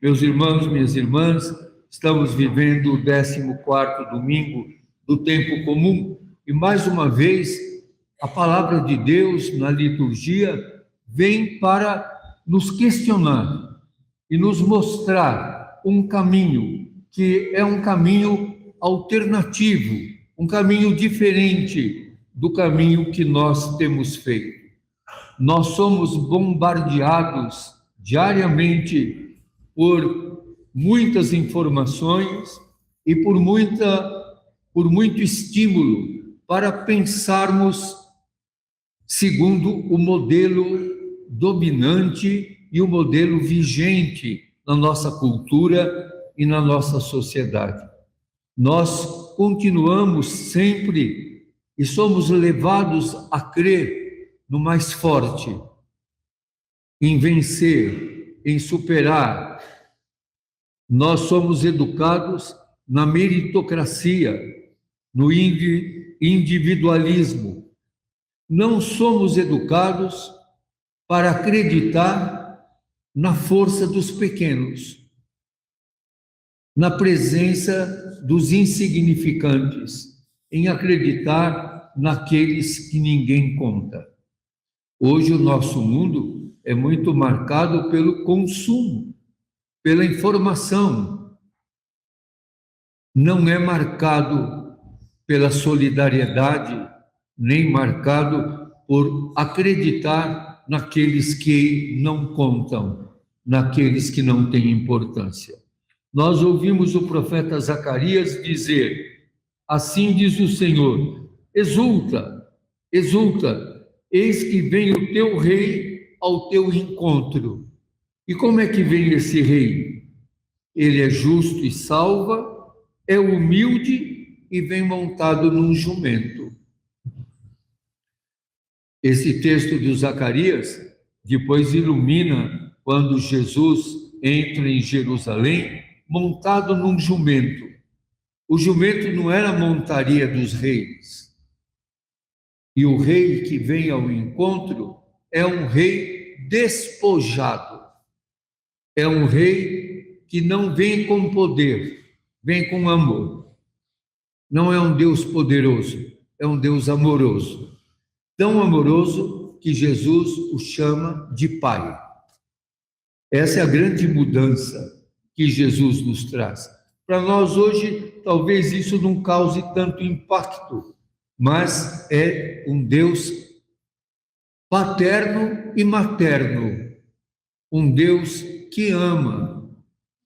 Meus irmãos, minhas irmãs, estamos vivendo o 14º domingo do tempo comum e, mais uma vez, a palavra de Deus na liturgia vem para nos questionar e nos mostrar um caminho que é um caminho alternativo, um caminho diferente do caminho que nós temos feito. Nós somos bombardeados diariamente por muitas informações e por muito estímulo para pensarmos segundo o modelo dominante e o modelo vigente na nossa cultura e na nossa sociedade. Nós continuamos sempre e somos levados a crer no mais forte, em vencer, em superar. Nós somos educados na meritocracia, no individualismo. Não somos educados para acreditar na força dos pequenos, na presença dos insignificantes, em acreditar naqueles que ninguém conta. Hoje o nosso mundo é muito marcado pelo consumo, pela informação, não é marcado pela solidariedade, nem marcado por acreditar naqueles que não contam, naqueles que não têm importância. Nós ouvimos o profeta Zacarias dizer: assim diz o Senhor, exulta, exulta, eis que vem o teu rei ao teu encontro. E como é que vem esse rei? Ele é justo e salva, é humilde e vem montado num jumento. Esse texto de Zacarias depois ilumina quando Jesus entra em Jerusalém montado num jumento. O jumento não era a montaria dos reis. E o rei que vem ao encontro é um rei despojado. É um rei que não vem com poder, vem com amor. Não é um Deus poderoso, é um Deus amoroso. Tão amoroso que Jesus o chama de Pai. Essa é a grande mudança que Jesus nos traz. Para nós hoje, talvez isso não cause tanto impacto, mas é um Deus paterno e materno. Um Deus que ama,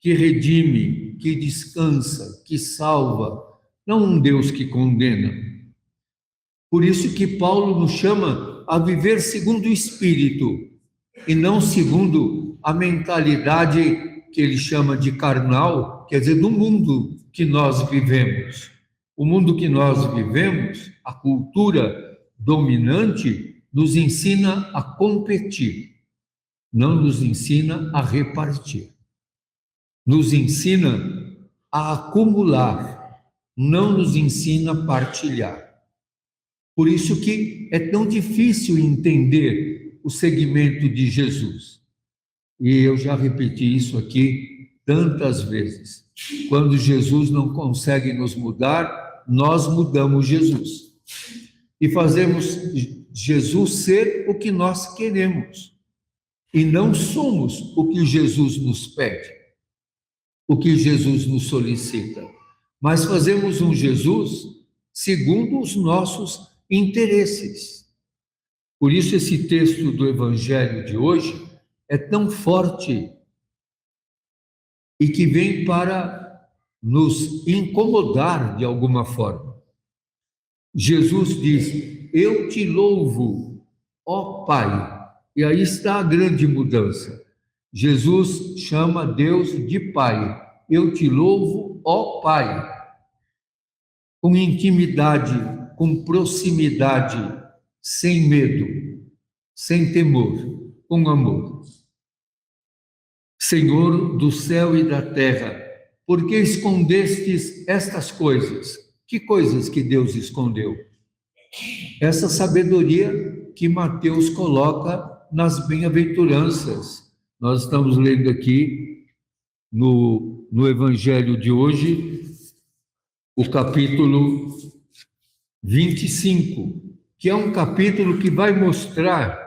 que redime, que descansa, que salva, não um Deus que condena. Por isso que Paulo nos chama a viver segundo o Espírito, e não segundo a mentalidade que ele chama de carnal, quer dizer, do mundo que nós vivemos. O mundo que nós vivemos, a cultura dominante, nos ensina a competir, não nos ensina a repartir. Nos ensina a acumular, não nos ensina a partilhar. Por isso que é tão difícil entender o segmento de Jesus. E eu já repeti isso aqui tantas vezes. Quando Jesus não consegue nos mudar, nós mudamos Jesus. E fazemos Jesus ser o que nós queremos. E não somos o que Jesus nos pede, o que Jesus nos solicita. Mas fazemos um Jesus segundo os nossos interesses. Por isso esse texto do Evangelho de hoje é tão forte e que vem para nos incomodar de alguma forma. Jesus diz: eu te louvo, ó Pai. E aí está a grande mudança. Jesus chama Deus de Pai. Eu te louvo, ó Pai. Com intimidade, com proximidade, sem medo, sem temor, com amor. Senhor do céu e da terra, por que escondestes estas coisas? Que coisas que Deus escondeu? Essa sabedoria que Mateus coloca nas bem-aventuranças. Nós estamos lendo aqui no Evangelho de hoje, o capítulo 25, que é um capítulo que vai mostrar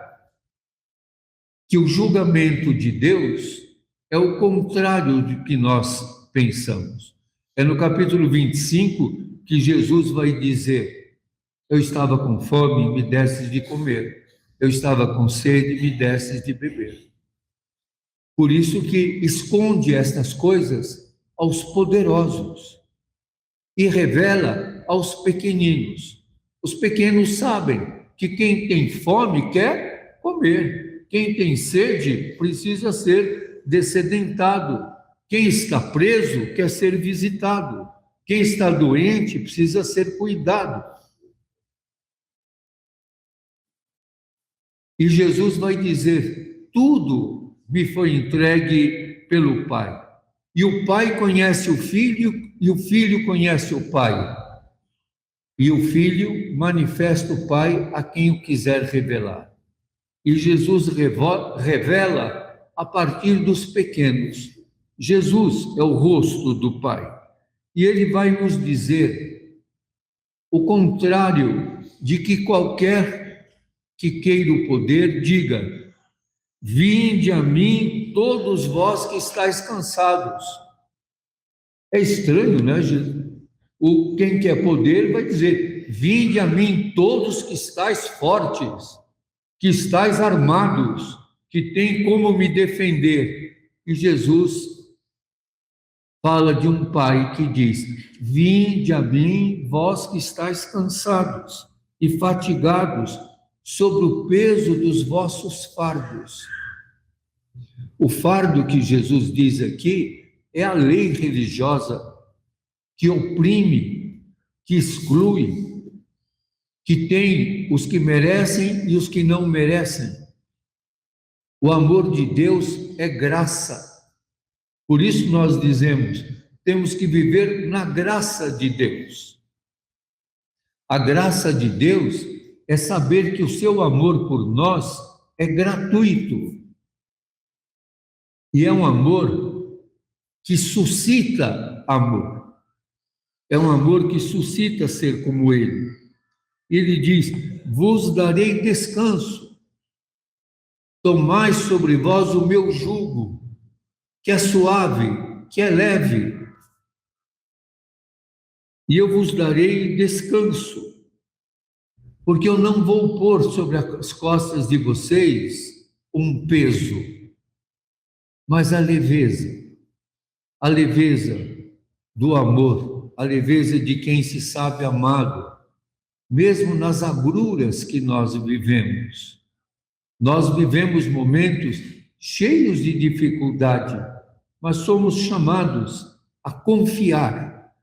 que o julgamento de Deus é o contrário do que nós pensamos. É no capítulo 25 que Jesus vai dizer: eu estava com fome, me destes de comer. Eu estava com sede, me destes de beber. Por isso que esconde estas coisas aos poderosos e revela aos pequeninos. Os pequenos sabem que quem tem fome quer comer, quem tem sede precisa ser dessedentado, quem está preso quer ser visitado, quem está doente precisa ser cuidado. E Jesus vai dizer: tudo me foi entregue pelo Pai. E o Pai conhece o Filho, e o Filho conhece o Pai. E o Filho manifesta o Pai a quem o quiser revelar. E Jesus revela a partir dos pequenos. Jesus é o rosto do Pai. E ele vai nos dizer o contrário de que qualquer que queira o poder, diga: vinde a mim todos vós que estáis cansados. É estranho, né, Jesus? Quem quer poder vai dizer: vinde a mim todos que estáis fortes, que estáis armados, que tem como me defender. E Jesus fala de um pai que diz: vinde a mim vós que estáis cansados e fatigados, sobre o peso dos vossos fardos. O fardo que Jesus diz aqui é a lei religiosa que oprime, que exclui, que tem os que merecem e os que não merecem. O amor de Deus é graça. Por isso nós dizemos, temos que viver na graça de Deus. A graça de Deus é saber que o seu amor por nós é gratuito. E é um amor que suscita amor. É um amor que suscita ser como Ele. Ele diz: vos darei descanso. Tomai sobre vós o meu jugo, que é suave, que é leve. E eu vos darei descanso. Porque eu não vou pôr sobre as costas de vocês um peso, mas a leveza do amor, a leveza de quem se sabe amado, mesmo nas agruras que nós vivemos. Nós vivemos momentos cheios de dificuldade, mas somos chamados a confiar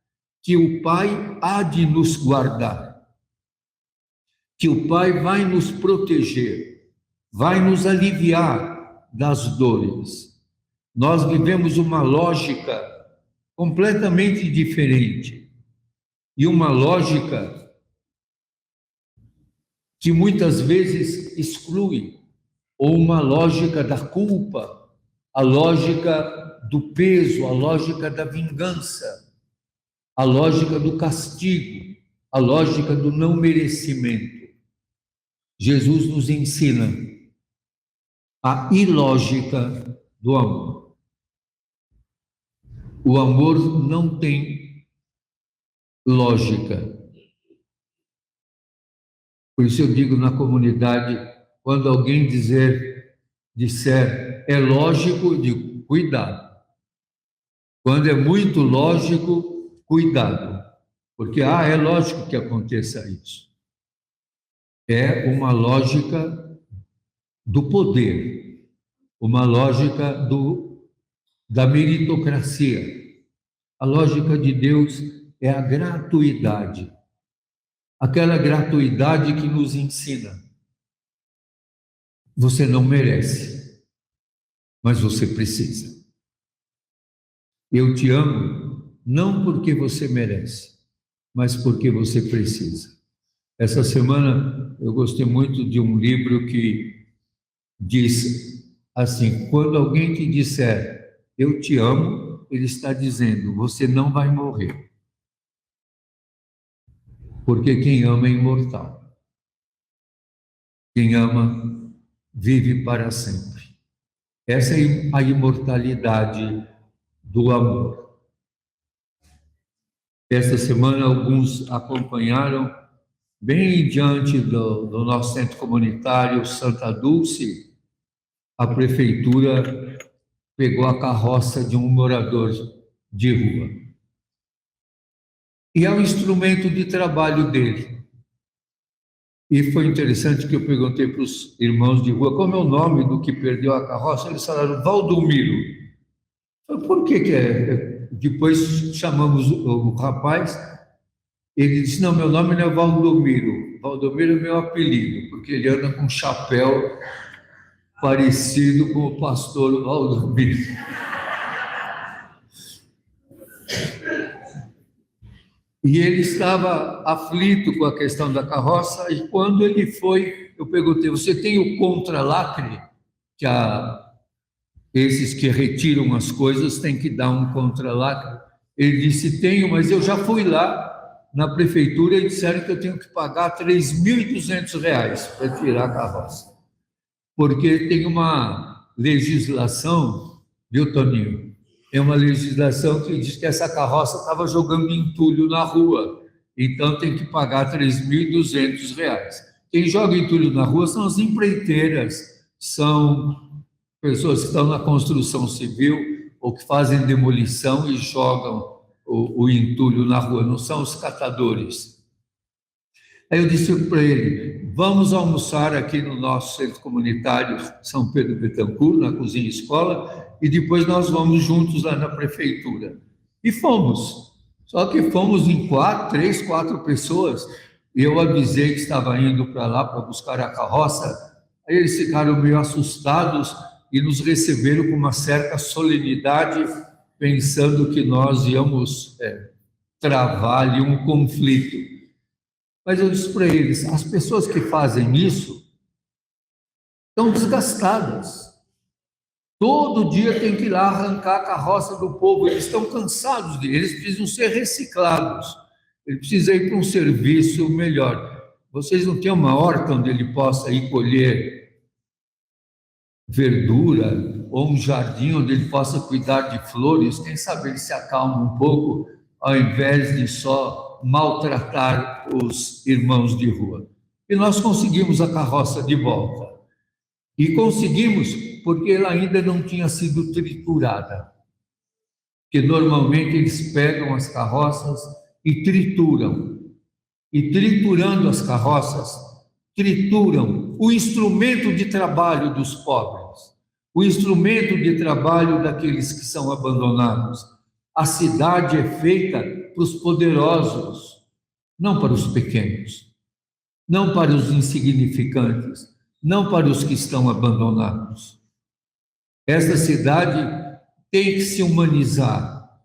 que o Pai há de nos guardar, que o Pai vai nos proteger, vai nos aliviar das dores. Nós vivemos uma lógica completamente diferente, e uma lógica que muitas vezes exclui, ou uma lógica da culpa, a lógica do peso, a lógica da vingança, a lógica do castigo, a lógica do não merecimento. Jesus nos ensina a ilógica do amor. O amor não tem lógica. Por isso eu digo na comunidade, quando alguém disser é lógico, eu digo cuidado. Quando é muito lógico, cuidado. Porque é lógico que aconteça isso. É uma lógica do poder, uma lógica da meritocracia. A lógica de Deus é a gratuidade. Aquela gratuidade que nos ensina. Você não merece, mas você precisa. Eu te amo, não porque você merece, mas porque você precisa. Essa semana eu gostei muito de um livro que diz assim: quando alguém te disser eu te amo, ele está dizendo: você não vai morrer, porque quem ama é imortal. Quem ama vive para sempre. Essa é a imortalidade do amor. Esta semana, alguns acompanharam, bem diante do nosso centro comunitário Santa Dulce, a prefeitura pegou a carroça de um morador de rua. E é um instrumento de trabalho dele. E foi interessante que eu perguntei para os irmãos de rua como é o nome do que perdeu a carroça. Eles falaram Valdomiro. Eu, por que é? Depois chamamos o rapaz, ele disse: não, meu nome não é Valdomiro. Valdomiro é meu apelido, porque ele anda com um chapéu parecido com o pastor Valdomiro. E ele estava aflito com a questão da carroça, e quando ele foi, eu perguntei: você tem o contra-lacre? Que esses que retiram as coisas têm que dar um contra-lacre. Ele disse: tenho, mas eu já fui lá na prefeitura e disseram que eu tenho que pagar R$3.200 para tirar a carroça. Porque tem uma legislação, viu, Toninho? É uma legislação que diz que essa carroça estava jogando entulho na rua, então tem que pagar R$3.200. Quem joga entulho na rua são as empreiteiras, são pessoas que estão na construção civil ou que fazem demolição e jogam o entulho na rua, não são os catadores. Aí eu disse para ele: vamos almoçar aqui no nosso centro comunitário São Pedro Betancourt, na Cozinha Escola, e depois nós vamos juntos lá na prefeitura. E fomos, só que fomos em 3, 4 pessoas, e eu avisei que estava indo para lá para buscar a carroça. Aí eles ficaram meio assustados e nos receberam com uma certa solenidade, pensando que nós íamos travar ali um conflito. Mas eu disse para eles: as pessoas que fazem isso estão desgastadas. Todo dia tem que ir lá arrancar a carroça do povo, eles estão cansados eles precisam ser reciclados, eles precisam ir para um serviço melhor. Vocês não têm uma horta onde ele possa ir colher verdura, ou um jardim onde ele possa cuidar de flores? Quem sabe ele se acalma um pouco, ao invés de só maltratar os irmãos de rua. E nós conseguimos a carroça de volta. E conseguimos porque ela ainda não tinha sido triturada. Porque normalmente eles pegam as carroças e trituram. E triturando as carroças, trituram o instrumento de trabalho dos pobres, o instrumento de trabalho daqueles que são abandonados. A cidade é feita para os poderosos, não para os pequenos, não para os insignificantes, não para os que estão abandonados. Esta cidade tem que se humanizar,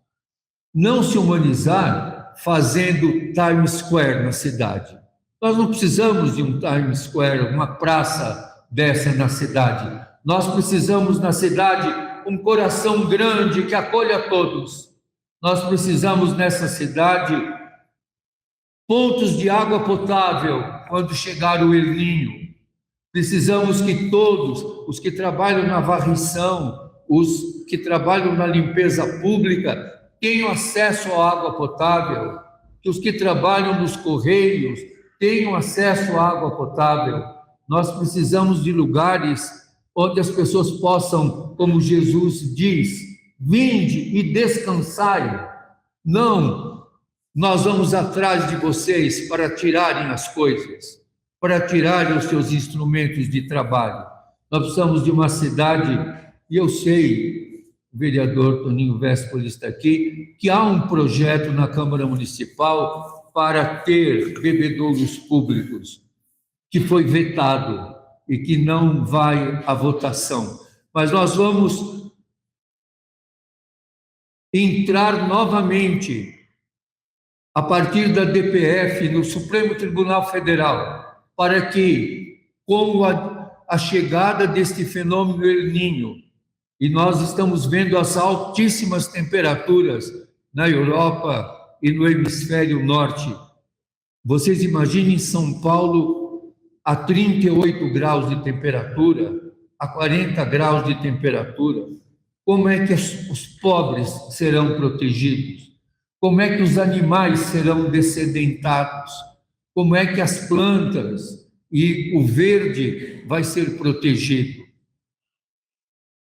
não se humanizar fazendo Times Square na cidade. Nós não precisamos de um Times Square, uma praça dessa na cidade. Nós precisamos na cidade um coração grande que acolha todos. Nós precisamos nessa cidade pontos de água potável quando chegar o El Niño. Precisamos que todos os que trabalham na varrição, os que trabalham na limpeza pública, tenham acesso à água potável, que os que trabalham nos correios tenham acesso à água potável. Nós precisamos de lugares onde as pessoas possam, como Jesus diz, vinde e descansai. Não, nós vamos atrás de vocês para tirarem as coisas, para tirarem os seus instrumentos de trabalho. Nós precisamos de uma cidade, e eu sei, o vereador Toninho Véspoli está aqui, que há um projeto na Câmara Municipal para ter bebedouros públicos, que foi vetado e que não vai à votação. Mas nós vamos entrar novamente, a partir da DPF, no Supremo Tribunal Federal, para que, com a chegada deste fenômeno El Niño, E nós estamos vendo as altíssimas temperaturas na Europa e no hemisfério norte. Vocês imaginem São Paulo a 38 graus de temperatura, a 40 graus de temperatura. Como é que os pobres serão protegidos? Como é que os animais serão dessedentados? Como é que as plantas e o verde vai ser protegido?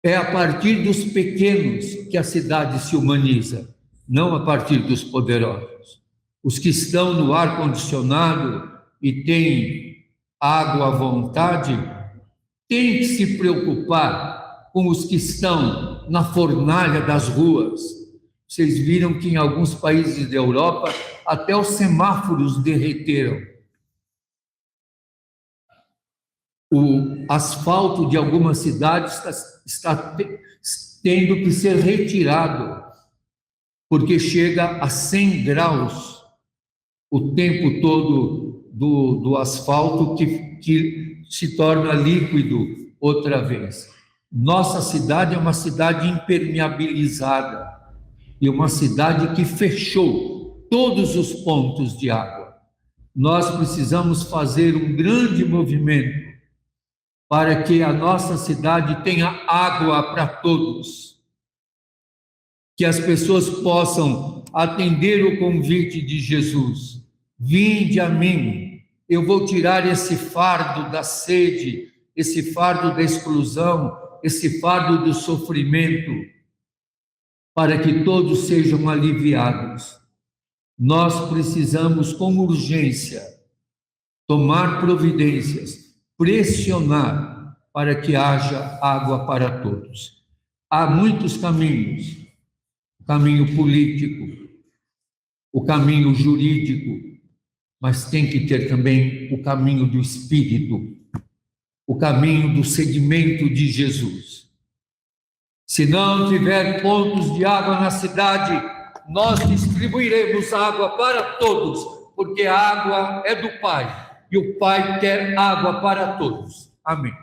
É a partir dos pequenos que a cidade se humaniza, não a partir dos poderosos. Os que estão no ar-condicionado e têm água à vontade, têm que se preocupar com os que estão na fornalha das ruas. Vocês viram que em alguns países da Europa até os semáforos derreteram. O asfalto de algumas cidades está tendo que ser retirado, porque chega a 100 graus o tempo todo do asfalto que se torna líquido outra vez. Nossa cidade é uma cidade impermeabilizada e uma cidade que fechou todos os pontos de água. Nós precisamos fazer um grande movimento para que a nossa cidade tenha água para todos, que as pessoas possam atender o convite de Jesus. Vinde a mim, eu vou tirar esse fardo da sede, esse fardo da exclusão, esse fardo do sofrimento, para que todos sejam aliviados. Nós precisamos, com urgência, tomar providências, pressionar para que haja água para todos. Há muitos caminhos: o caminho político, o caminho jurídico, mas tem que ter também o caminho do Espírito, o caminho do seguimento de Jesus. Se não tiver pontos de água na cidade, nós distribuiremos água para todos, porque a água é do Pai, e o Pai quer água para todos. Amém.